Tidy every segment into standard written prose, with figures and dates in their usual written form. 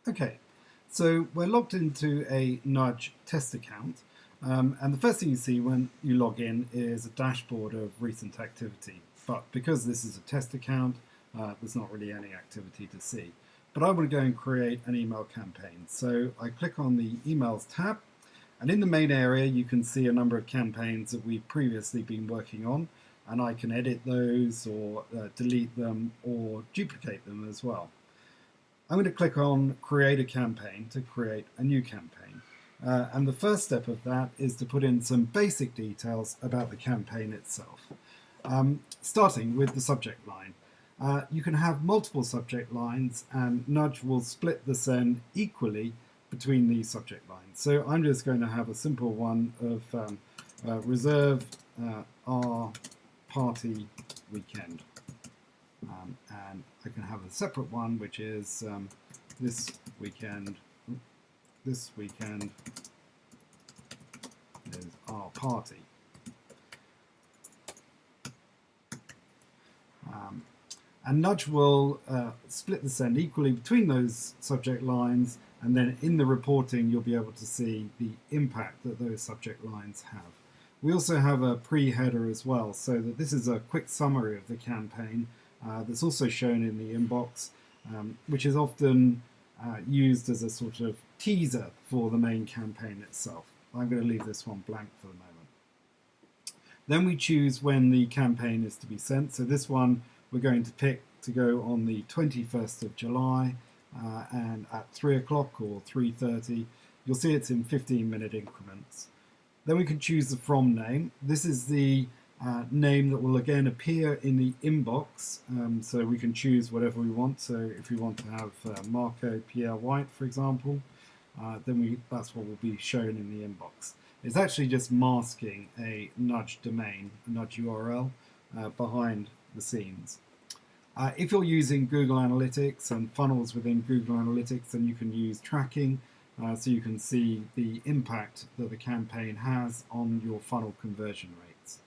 Okay, so we're logged into a Nudge test account, and the first thing you see when you log in is a dashboard of recent activity. But because this is a test account, there's not really any activity to see. But I want to go and create an email campaign. So I click on the Emails tab, and in the main area you can see a number of campaigns that we've previously been working on, and I can edit those or delete them or duplicate them as well. I'm going to click on Create a Campaign to create a new campaign. And the first step of that is to put in some basic details about the campaign itself. Starting with the subject line. You can have multiple subject lines, and Nudge will split the send equally between these subject lines. So I'm just going to have a simple one of reserve our party weekend. And I can have a separate one which is this weekend is our party. And Nudge will split the send equally between those subject lines, and then in the reporting you'll be able to see the impact that those subject lines have. We also have a pre-header as well, so that this is a quick summary of the campaign that's also shown in the inbox, which is often used as a sort of teaser for the main campaign itself. I'm going to leave this one blank for the moment. Then we choose when the campaign is to be sent. So this one we're going to pick to go on the 21st of July and at 3 o'clock or 3:30. You'll see it's in 15-minute increments. Then we can choose the from name. This is the name that will again appear in the inbox, so we can choose whatever we want. So if we want to have Marco Pierre White, for example, then that's what will be shown in the inbox. It's actually just masking a Nudge domain, a Nudge URL, behind the scenes. If you're using Google Analytics and funnels within Google Analytics, then you can use tracking, so you can see the impact that the campaign has on your funnel conversion rates.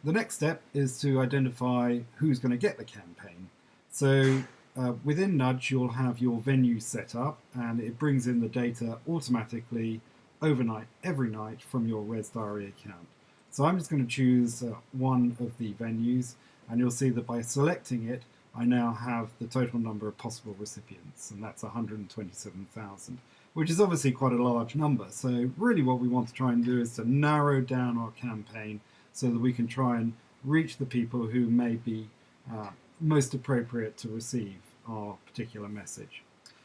The next step is to identify who's going to get the campaign. So within Nudge, you'll have your venue set up, and it brings in the data automatically overnight, every night from your ResDiary account. So I'm just going to choose one of the venues, and you'll see that by selecting it, I now have the total number of possible recipients, and that's 127,000, which is obviously quite a large number. So really what we want to try and do is to narrow down our campaign so that we can try and reach the people who may be most appropriate to receive our particular message.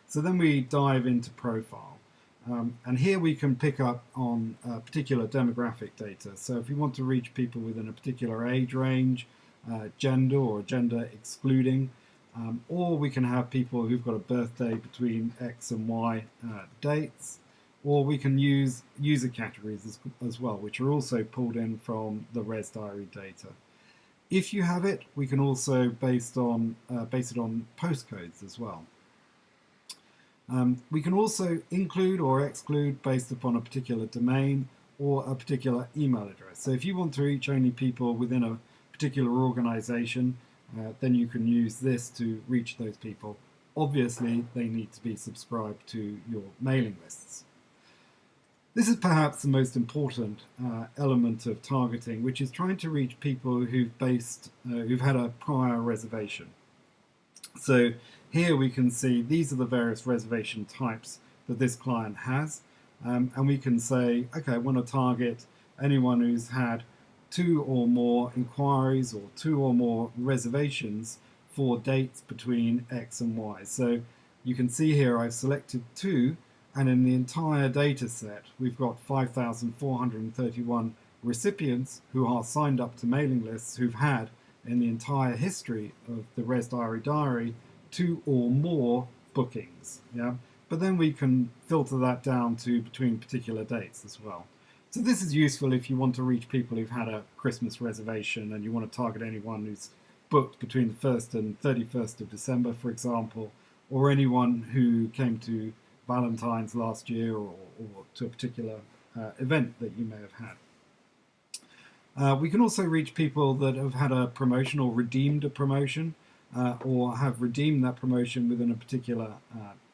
So then we dive into profile. And here we can pick up on particular demographic data. So if you want to reach people within a particular age range, gender or gender excluding, or we can have people who've got a birthday between X and Y dates, or we can use user categories as well, which are also pulled in from the ResDiary data. If you have it, we can also base it on postcodes as well. We can also include or exclude based upon a particular domain or a particular email address. So if you want to reach only people within a particular organization, then you can use this to reach those people. Obviously, they need to be subscribed to your mailing lists. This is perhaps the most important element of targeting, which is trying to reach people who've had a prior reservation. So here we can see these are the various reservation types that this client has, and we can say, okay, I want to target anyone who's had 2 or more inquiries or 2 or more reservations for dates between X and Y. So you can see here I've selected 2, and in the entire data set we've got 5,431 recipients who are signed up to mailing lists who've had in the entire history of the ResDiary diary 2 or more bookings. Yeah, but then we can filter that down to between particular dates as well. So this is useful if you want to reach people who've had a Christmas reservation and you want to target anyone who's booked between the 1st and 31st of December, for example, or anyone who came to Valentine's last year or to a particular event that you may have had. We can also reach people that have had a promotion or redeemed a promotion. or have redeemed that promotion within a particular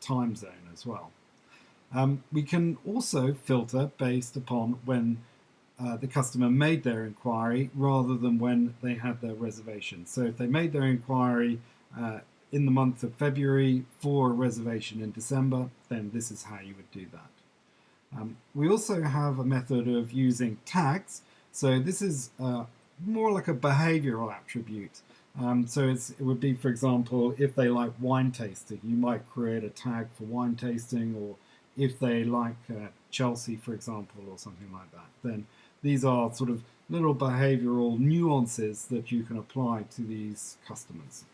time zone as well. We can also filter based upon when the customer made their inquiry rather than when they had their reservation. So if they made their inquiry in the month of February for a reservation in December, then this is how you would do that. We also have a method of using tags. So this is more like a behavioral attribute. So it would be, for example, if they like wine tasting, you might create a tag for wine tasting, or if they like Chelsea, for example, or something like that. Then these are sort of little behavioral nuances that you can apply to these customers.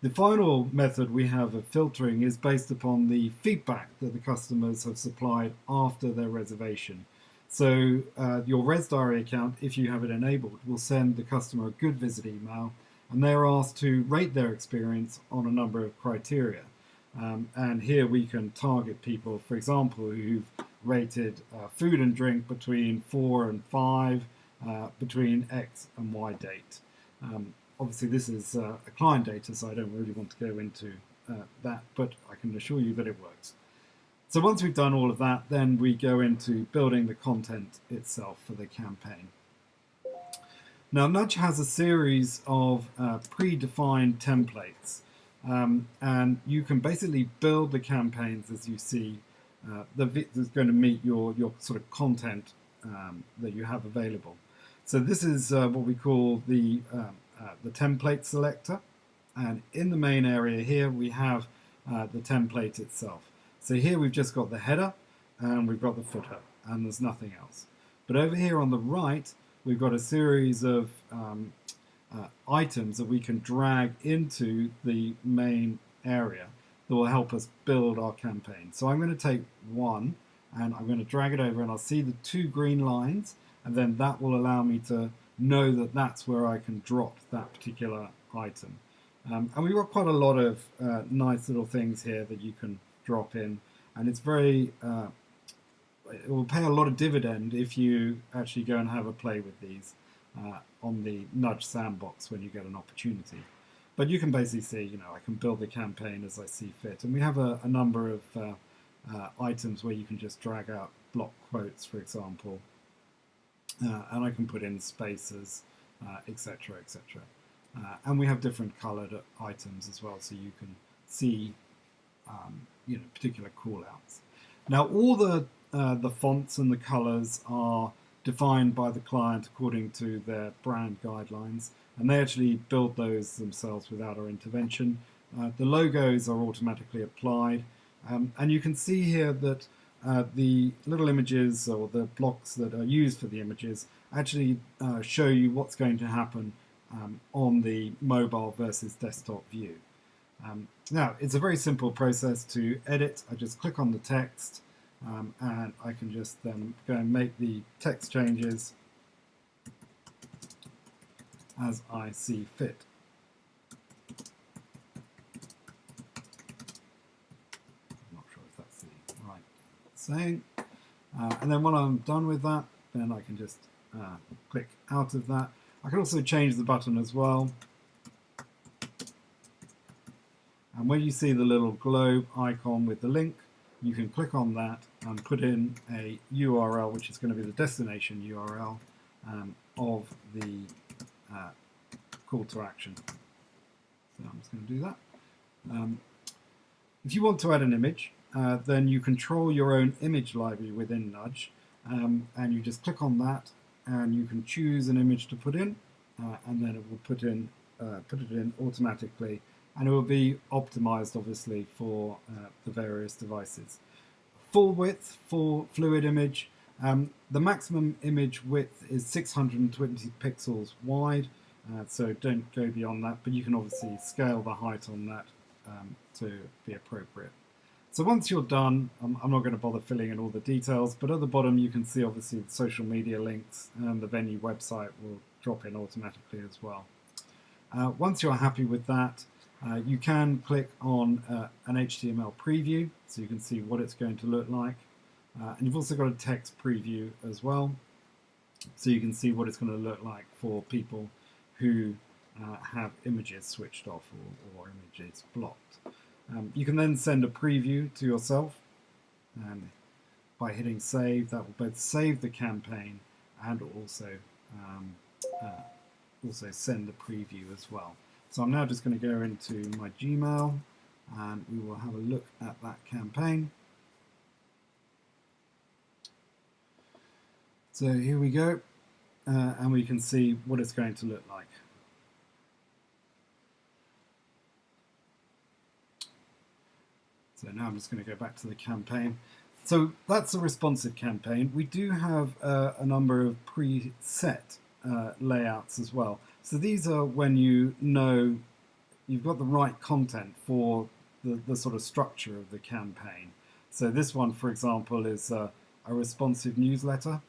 The final method we have of filtering is based upon the feedback that the customers have supplied after their reservation. So your ResDiary account, if you have it enabled, will send the customer a good visit email, and they're asked to rate their experience on a number of criteria. And here we can target people, for example, who've rated food and drink between 4 and 5, between X and Y date. Obviously, this is a client data, so I don't really want to go into that, but I can assure you that it works. So once we've done all of that, then we go into building the content itself for the campaign. Now, Nudge has a series of predefined templates, and you can basically build the campaigns as you see that's going to meet your sort of content that you have available. So this is what we call the template selector, and in the main area here we have the template itself. So here we've just got the header and we've got the footer, and there's nothing else. But over here on the right we've got a series of items that we can drag into the main area that will help us build our campaign. So I'm going to take one and I'm going to drag it over, and I'll see the 2 green lines, and then that will allow me to know that that's where I can drop that particular item. And we've got quite a lot of nice little things here that you can drop in, and it's very it will pay a lot of dividend if you actually go and have a play with these on the Nudge sandbox when you get an opportunity. But you can basically see, I can build the campaign as I see fit, and we have a number of items where you can just drag out block quotes, for example, and I can put in spaces, etc., etc. And we have different colored items as well, so you can see particular callouts. Now, all the fonts and the colors are defined by the client according to their brand guidelines, and they actually build those themselves without our intervention. The logos are automatically applied, and you can see here that the little images or the blocks that are used for the images actually show you what's going to happen on the mobile versus desktop view. Now, it's a very simple process to edit. I just click on the text, and I can just then go and make the text changes as I see fit. I'm not sure if that's the right saying. And then when I'm done with that, then I can just click out of that. I can also change the button as well. And when you see the little globe icon with the link, you can click on that and put in a URL, which is going to be the destination URL of the call to action. So I'm just going to do that. If you want to add an image, then you control your own image library within Nudge, and you just click on that, and you can choose an image to put in, and then it will put it in automatically, and it will be optimized obviously for the various devices. Full width for fluid image. The maximum image width is 620 pixels wide, so don't go beyond that, but you can obviously scale the height on that to be appropriate. So once you're done, I'm not going to bother filling in all the details, but at the bottom you can see obviously the social media links, and the venue website will drop in automatically as well. Once you're happy with that, you can click on an HTML preview, so you can see what it's going to look like. And you've also got a text preview as well, so you can see what it's going to look like for people who have images switched off or images blocked. You can then send a preview to yourself, and by hitting save, that will both save the campaign and also send the preview as well. So I'm now just going to go into my Gmail and we will have a look at that campaign. So here we go, and we can see what it's going to look like. So now I'm just going to go back to the campaign. So that's a responsive campaign. We do have a number of preset layouts as well. So these are when you know you've got the right content for the sort of structure of the campaign. So this one, for example, is a responsive newsletter.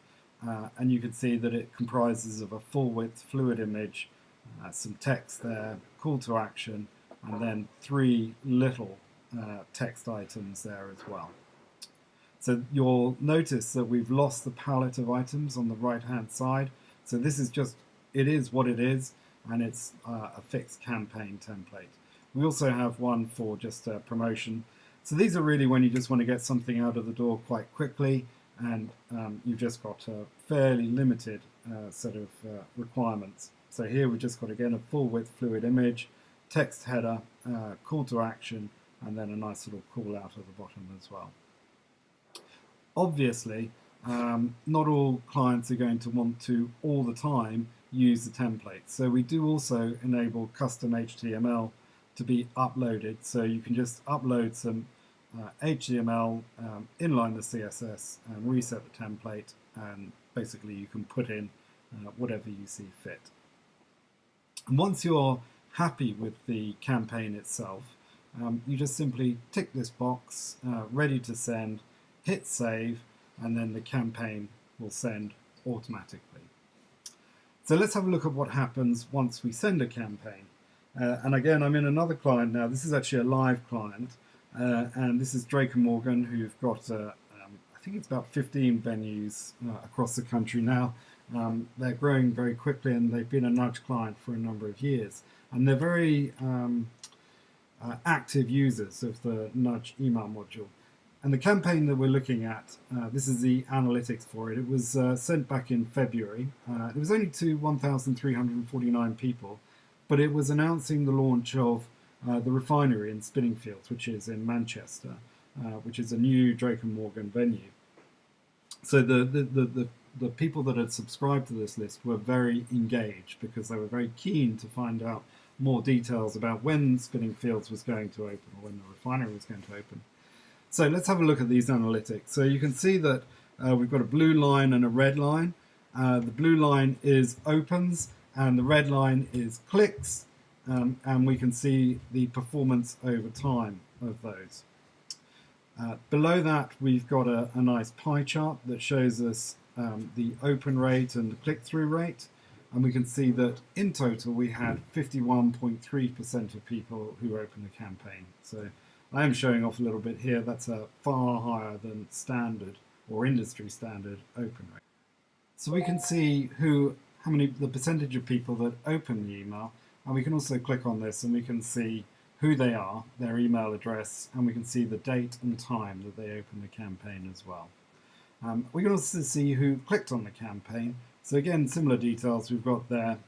And you can see that it comprises of a full-width fluid image, some text there, call to action, and then 3 little text items there as well. So you'll notice that we've lost the palette of items on the right-hand side. So this is just, it is what it is, and it's a fixed campaign template. We also have one for just promotion. So these are really when you just want to get something out of the door quite quickly, and you've just got a fairly limited set of requirements. So here we've just got, again, a full width fluid image, text header, call to action, and then a nice little call out at the bottom as well. Obviously, not all clients are going to want to all the time use the template. So we do also enable custom HTML to be uploaded. So you can just upload some HTML, inline the CSS, and reset the template, and basically you can put in whatever you see fit. And once you're happy with the campaign itself, you just simply tick this box, ready to send, hit save, and then the campaign will send automatically. So let's have a look at what happens once we send a campaign. And again, I'm in another client now. This is actually a live client. And this is Drake & Morgan, who've got, I think it's about 15 venues across the country now. They're growing very quickly, and they've been a Nudge client for a number of years. And they're very active users of the Nudge email module. And the campaign that we're looking at, this is the analytics for it. It was sent back in February. It was only to 1,349 people, but it was announcing the launch of the Refinery in Spinningfields, which is in Manchester, which is a new Drake & Morgan venue. So the people that had subscribed to this list were very engaged because they were very keen to find out more details about when Spinningfields was going to open, or when the Refinery was going to open. So let's have a look at these analytics. So you can see that we've got a blue line and a red line. The blue line is opens, and the red line is clicks. And we can see the performance over time of those. Below that, we've got a nice pie chart that shows us the open rate and the click-through rate. And we can see that in total we had 51.3% of people who opened the campaign. So I am showing off a little bit here. That's a far higher than standard or industry standard open rate. So we can see the percentage of people that open the email. And we can also click on this and we can see who they are, their email address, and we can see the date and time that they opened the campaign as well. We can also see who clicked on the campaign. So again, similar details. We've got their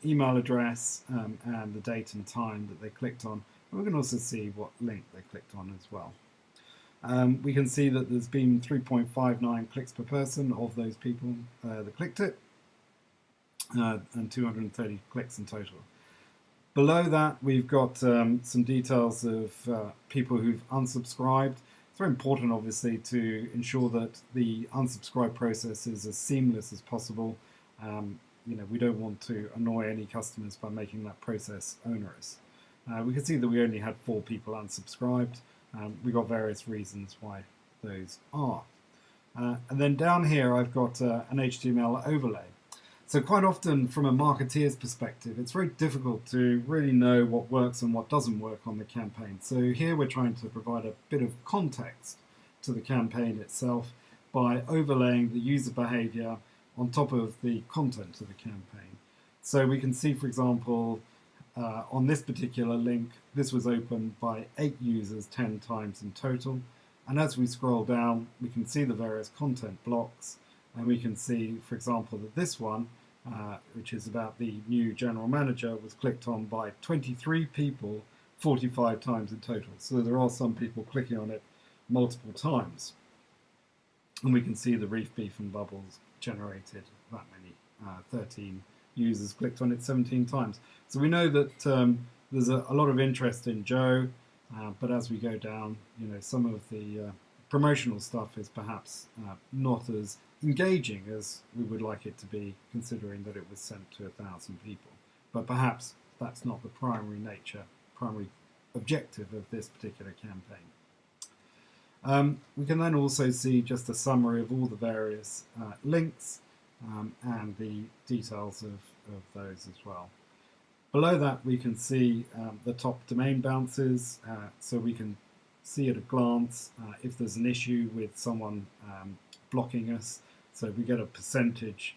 email address and the date and time that they clicked on. And we can also see what link they clicked on as well. We can see that there's been 3.59 clicks per person of those people that clicked it, and 230 clicks in total. Below that, we've got some details of people who've unsubscribed. It's very important, obviously, to ensure that the unsubscribe process is as seamless as possible. We don't want to annoy any customers by making that process onerous. We can see that we only had 4 people unsubscribed. We've got various reasons why those are. And then down here, I've got an HTML overlay. So quite often, from a marketeer's perspective, it's very difficult to really know what works and what doesn't work on the campaign. So here we're trying to provide a bit of context to the campaign itself by overlaying the user behavior on top of the content of the campaign. So we can see, for example, on this particular link, this was opened by 8 users 10 times in total. And as we scroll down, we can see the various content blocks, and we can see, for example, that this one, which is about the new general manager, was clicked on by 23 people 45 times in total. So there are some people clicking on it multiple times. And we can see the Reef Beef and Bubbles generated that many, 13 users clicked on it 17 times. So we know that there's a lot of interest in Joe, but as we go down, some of the promotional stuff is perhaps not as engaging as we would like it to be, considering that it was sent to 1,000 people. But perhaps that's not the primary objective of this particular campaign. We can then also see just a summary of all the various links and the details of those as well. Below that, we can see the top domain bounces, so we can see at a glance if there's an issue with someone blocking us. So we get a percentage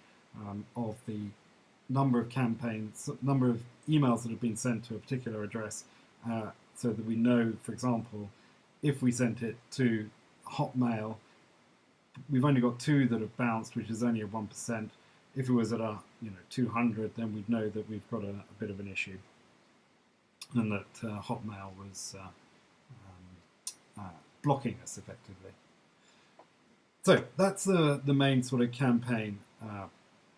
of the number of campaigns, number of emails that have been sent to a particular address, so that we know, for example, if we sent it to Hotmail, we've only got 2 that have bounced, which is only a 1%. If it was at 200, then we'd know that we've got a bit of an issue, and that Hotmail was blocking us effectively. So that's the main sort of campaign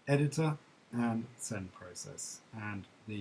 editor and send process, and the